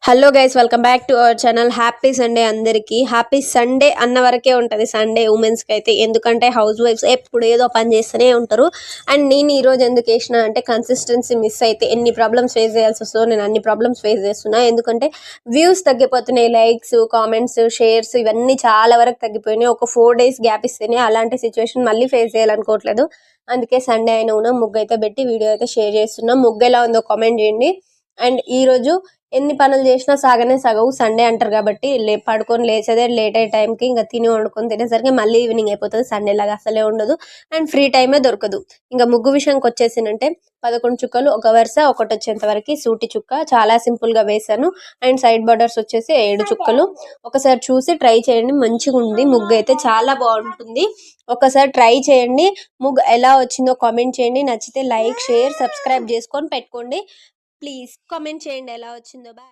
Hello guys, welcome back to our channel. Happy Sunday అందరికీ. Happy Sunday అన్న వరకే ఉంటుంది సండే ఉమెన్స్కి అయితే, ఎందుకంటే హౌస్ వైఫ్స్ ఎప్పుడు ఏదో పని చేస్తూనే ఉంటారు. అండ్ నేను ఈరోజు ఎందుకు వేసిన అంటే కన్సిస్టెన్సీ మిస్ అయితే ఎన్ని ప్రాబ్లమ్స్ ఫేస్ చేయాల్సి వస్తుందో నేను అన్ని ప్రాబ్లమ్స్ ఫేస్ చేస్తున్నా. ఎందుకంటే వ్యూస్ తగ్గిపోతున్నాయి, లైక్స్, కామెంట్స్, షేర్స్ ఇవన్నీ చాలా వరకు తగ్గిపోయినాయి. ఒక 4 days గ్యాప్ ఇస్తేనే అలాంటి సిచ్యువేషన్ మళ్ళీ ఫేస్ చేయాలనుకోవట్లేదు. అందుకే సండే అయినా కూడా ముగ్గు అయితే పెట్టి వీడియో అయితే షేర్ చేస్తున్నాం. ముగ్గు ఎలా ఉందో కామెంట్ చేయండి. అండ్ ఈరోజు ఎన్ని పనులు చేసినా సాగనే సగవు, సండే అంటారు కాబట్టి పడుకొని లేచేదే లేట్ అయ్యే టైంకి, ఇంకా తిని వండుకొని తినేసరికి మళ్ళీ ఈవినింగ్ అయిపోతుంది. సండే లాగా అసలే ఉండదు అండ్ ఫ్రీ టైమే దొరకదు. ఇంకా ముగ్గు విషయానికి వచ్చేసిందంటే 11 చుక్కలు ఒక వరుస, ఒకటి వచ్చేంత వరకు సూటి చుక్క చాలా సింపుల్ గా వేసాను. అండ్ సైడ్ బార్డర్స్ వచ్చేసి 7 చుక్కలు. ఒకసారి చూసి ట్రై చేయండి, మంచిగా ఉంది ముగ్గు అయితే, చాలా బాగుంటుంది. ఒకసారి ట్రై చేయండి. ముగ్గు ఎలా వచ్చిందో కామెంట్ చేయండి. నచ్చితే లైక్, షేర్, సబ్స్క్రైబ్ చేసుకొని పెట్టుకోండి. ప్లీజ్ కామెంట్ చేయండి ఎలా వచ్చిందో. బాయ్.